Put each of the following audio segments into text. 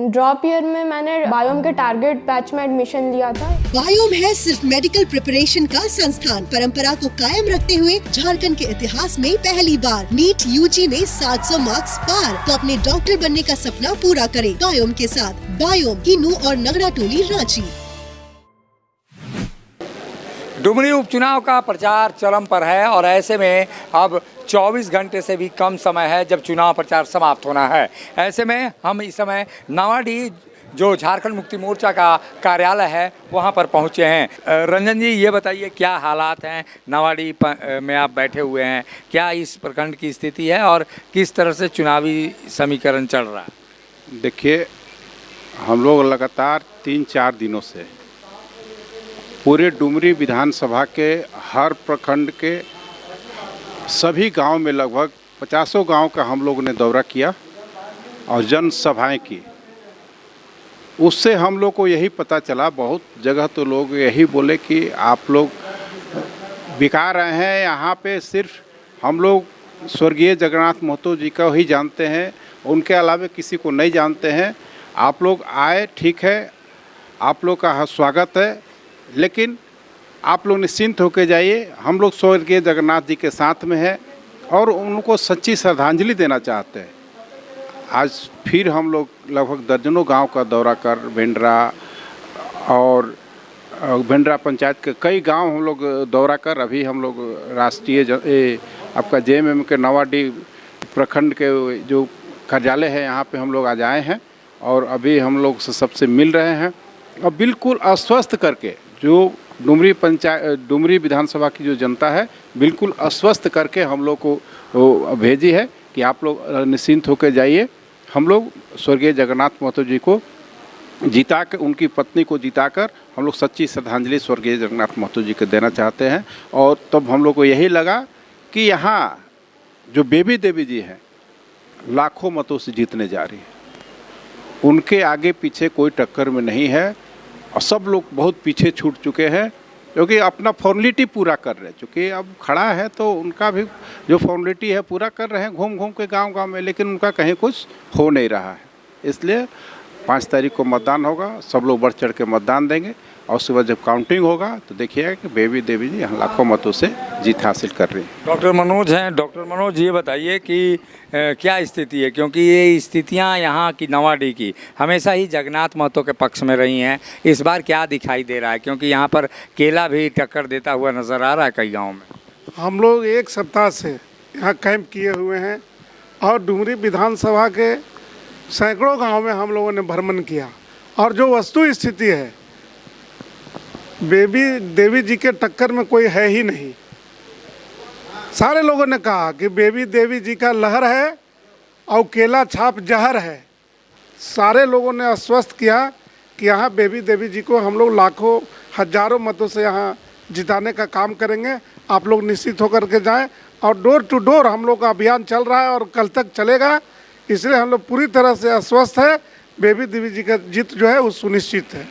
Drop year में मैंने biome के टारगेट बैच में एडमिशन लिया था। बायोम है सिर्फ मेडिकल प्रिपरेशन का संस्थान। परंपरा को कायम रखते हुए झारखंड के इतिहास में पहली बार नीट यूजी में 700 मार्क्स पार। तो अपने डॉक्टर बनने का सपना पूरा करें बायोम के साथ। बायोम किन्नू और नगरा टोली रांची। डुमरी उपचुनाव का प्रचार चरम पर है और ऐसे में अब 24 घंटे से भी कम समय है जब चुनाव प्रचार समाप्त होना है। ऐसे में हम इस समय नवाडीह जो झारखंड मुक्ति मोर्चा का कार्यालय है वहां पर पहुंचे हैं। रंजन जी, ये बताइए क्या हालात हैं नवाडीह में आप बैठे हुए हैं, क्या इस प्रखंड की स्थिति है और किस तरह से चुनावी समीकरण चल रहा है? देखिए, हम लोग लगातार 3-4 दिनों से पूरे डुमरी विधानसभा के हर प्रखंड के सभी गांव में लगभग 50 गांव का हम लोगों ने दौरा किया और जनसभाएं की। उससे हम लोग को यही पता चला, बहुत जगह तो लोग यही बोले कि आप लोग बिका रहे हैं, यहाँ पे सिर्फ हम लोग स्वर्गीय जगन्नाथ महतो जी को ही जानते हैं, उनके अलावा किसी को नहीं जानते हैं। आप लोग आए, ठीक है, आप लोग का स्वागत है, लेकिन आप लोग निश्चिंत होकर जाइए। हम लोग स्वर्गीय जगन्नाथ जी के साथ में हैं और उनको सच्ची श्रद्धांजलि देना चाहते हैं। आज फिर हम लोग लगभग दर्जनों गांव का दौरा कर भेंडरा और भेंडरा पंचायत के कई गांव हम लोग दौरा कर अभी हम लोग राष्ट्रीय आपका जेएमएम के नवाडीह प्रखंड के जो कार्यालय है यहाँ पे हम लोग आज आए हैं और अभी हम लोग सबसे मिल रहे हैं और बिल्कुल आश्वस्त करके जो डुमरी विधानसभा की जो जनता है बिल्कुल आश्वस्त करके हम लोग को भेजी है कि आप लोग निश्चिंत होकर जाइए। हम लोग स्वर्गीय जगन्नाथ महतो जी को जिता कर, उनकी पत्नी को जिताकर हम लोग सच्ची श्रद्धांजलि स्वर्गीय जगन्नाथ महतो जी को देना चाहते हैं। और तब हम लोग को यही लगा कि यहाँ जो बेबी देवी जी हैं लाखों मतों से जीतने जा रही है, उनके आगे पीछे कोई टक्कर में नहीं है और सब लोग बहुत पीछे छूट चुके हैं क्योंकि अपना फॉर्मेलिटी पूरा कर रहे हैं। चूँकि अब खड़ा है तो उनका भी जो फॉर्मेलिटी है पूरा कर रहे हैं घूम घूम के गांव में, लेकिन उनका कहीं कुछ हो नहीं रहा है। इसलिए 5 तारीख को मतदान होगा, सब लोग बढ़ चढ़ के मतदान देंगे और उसके बाद जब काउंटिंग होगा तो देखिएगा कि बेबी देवी जी यहाँ लाखों मतों से जीत हासिल कर रही है। डॉक्टर मनोज हैं। डॉक्टर मनोज, ये बताइए कि क्या स्थिति है, क्योंकि ये स्थितियाँ यहाँ की नवाडीह की हमेशा ही जगन्नाथ महतो के पक्ष में रही हैं। इस बार क्या दिखाई दे रहा है, क्योंकि यहाँ पर केला भी टक्कर देता हुआ नज़र आ रहा है कई गाँव में। हम लोग एक सप्ताह से यहाँ कैंप किए हुए हैं और डुमरी विधानसभा के सैकड़ों गाँव में हम लोगों ने भ्रमण किया और जो वस्तु स्थिति है बेबी देवी जी के टक्कर में कोई है ही नहीं। सारे लोगों ने कहा कि बेबी देवी जी का लहर है और केला छाप जहर है। सारे लोगों ने आश्वस्त किया कि यहाँ बेबी देवी जी को हम लोग लाखों हजारों मतों से यहाँ जिताने का काम करेंगे। आप लोग निश्चित होकर के जाएं और डोर टू डोर हम लोग का अभियान चल रहा है और कल तक चलेगा। इसलिए हम लोग पूरी तरह से आश्वस्त है, बेबी देवी जी का जीत जो है वो सुनिश्चित है।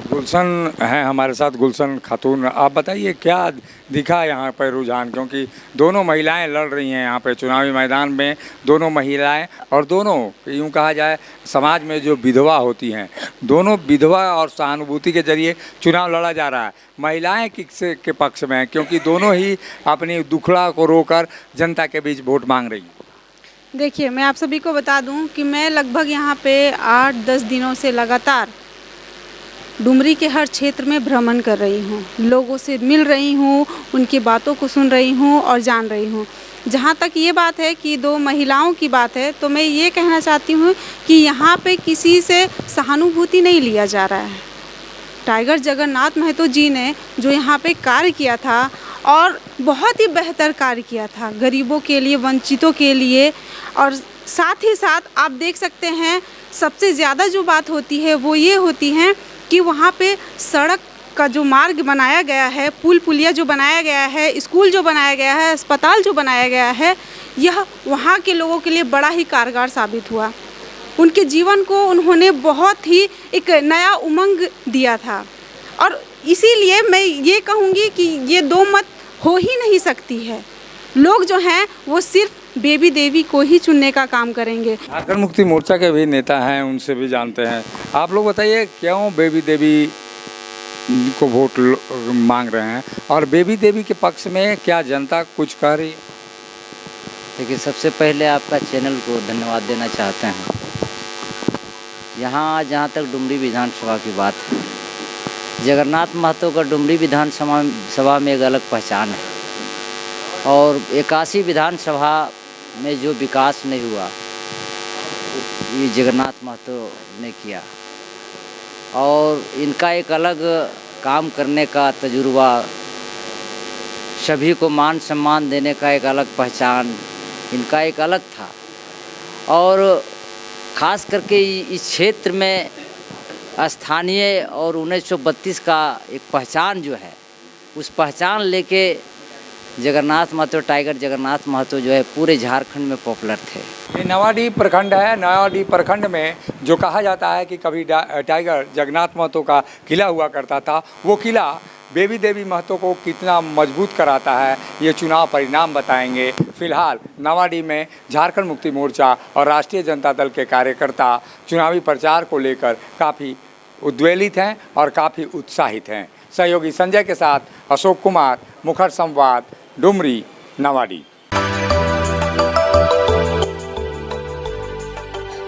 गुलशन हैं हमारे साथ, गुलशन खातून, आप बताइए क्या दिखा यहाँ पर रुझान, क्योंकि दोनों महिलाएं लड़ रही हैं यहाँ पे चुनावी मैदान में। दोनों महिलाएं और दोनों यूँ कहा जाए समाज में जो विधवा होती हैं, दोनों विधवा और सहानुभूति के जरिए चुनाव लड़ा जा रहा है। महिलाएं के पक्ष में हैं क्योंकि दोनों ही अपनी दुखड़ा को रोकर जनता के बीच वोट मांग रही हैं। देखिए, मैं आप सभी को बता दूं कि मैं लगभग यहाँ पे 8-10 दिनों से लगातार डुमरी के हर क्षेत्र में भ्रमण कर रही हूँ, लोगों से मिल रही हूँ, उनकी बातों को सुन रही हूँ और जान रही हूँ। जहाँ तक ये बात है कि 2 महिलाओं की बात है, तो मैं ये कहना चाहती हूँ कि यहाँ पे किसी से सहानुभूति नहीं लिया जा रहा है। टाइगर जगन्नाथ महतो जी ने जो यहाँ पे कार्य किया था और बहुत ही बेहतर कार्य किया था गरीबों के लिए, वंचितों के लिए। और साथ ही साथ आप देख सकते हैं सबसे ज़्यादा जो बात होती है वो ये होती है कि वहाँ पे सड़क का जो मार्ग बनाया गया है, पुल पुलिया जो बनाया गया है, स्कूल जो बनाया गया है, अस्पताल जो बनाया गया है, यह वहाँ के लोगों के लिए बड़ा ही कारगर साबित हुआ। उनके जीवन को उन्होंने बहुत ही एक नया उमंग दिया था और इसीलिए मैं ये कहूँगी कि ये 2 मत हो ही नहीं सकती है। लोग जो हैं वो सिर्फ बेबी देवी को ही चुनने का काम करेंगे। झारखंड मुक्ति मोर्चा के भी नेता हैं, उनसे भी जानते हैं। आप लोग बताइए क्यों बेबी देवी को वोट मांग रहे हैं और बेबी देवी के पक्ष में क्या जनता कुछ कह रही है? देखिए, सबसे पहले आपका चैनल को धन्यवाद देना चाहते हैं। यहाँ जहाँ तक डुमरी विधानसभा की बात है, जगन्नाथ महतो का डुमरी विधानसभा में एक अलग पहचान है और 81 विधानसभा में जो विकास नहीं हुआ ये जगन्नाथ महतो ने किया और इनका एक अलग काम करने का तजुर्बा, सभी को मान सम्मान देने का एक अलग पहचान इनका एक अलग था और ख़ास करके इस क्षेत्र में स्थानीय और 1932 का एक पहचान जो है, उस पहचान लेके जगन्नाथ महतो, टाइगर जगन्नाथ महतो जो है पूरे झारखंड में पॉपुलर थे। ये नवाडीह प्रखंड है। नवाडीह प्रखंड में जो कहा जाता है कि कभी टाइगर जगन्नाथ महतो का किला हुआ करता था, वो किला बेबी देवी महतो को कितना मजबूत कराता है, ये चुनाव परिणाम बताएंगे। फिलहाल नवाडीह में झारखंड मुक्ति मोर्चा और राष्ट्रीय जनता दल के कार्यकर्ता चुनावी प्रचार को लेकर काफ़ी उद्वेलित हैं और काफ़ी उत्साहित हैं। सहयोगी संजय के साथ अशोक कुमार, मुखर संवाद, डुमरी, नवाडीह।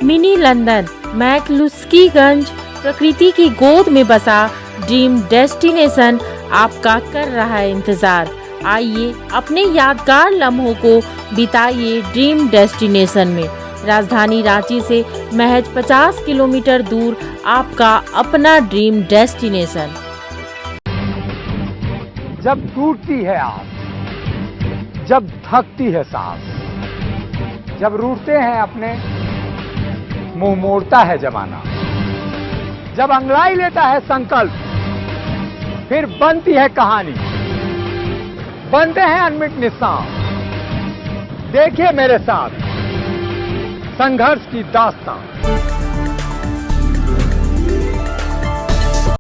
मिनी लंदन मैक्लुस्कीगंज प्रकृति की गोद में बसा ड्रीम डेस्टिनेशन आपका कर रहा है इंतजार। आइए अपने यादगार लम्हों को बिताइए ड्रीम डेस्टिनेशन में। राजधानी रांची से महज 50 किलोमीटर दूर आपका अपना ड्रीम डेस्टिनेशन। जब टूटती है आस, जब थकती है सांस, जब रूठते हैं अपने, मुंह मोड़ता है जमाना, जब अंगड़ाई लेता है संकल्प, फिर बनती है कहानी, बनते हैं अनमिट निशान। देखिए मेरे साथ संघर्ष की दास्तां।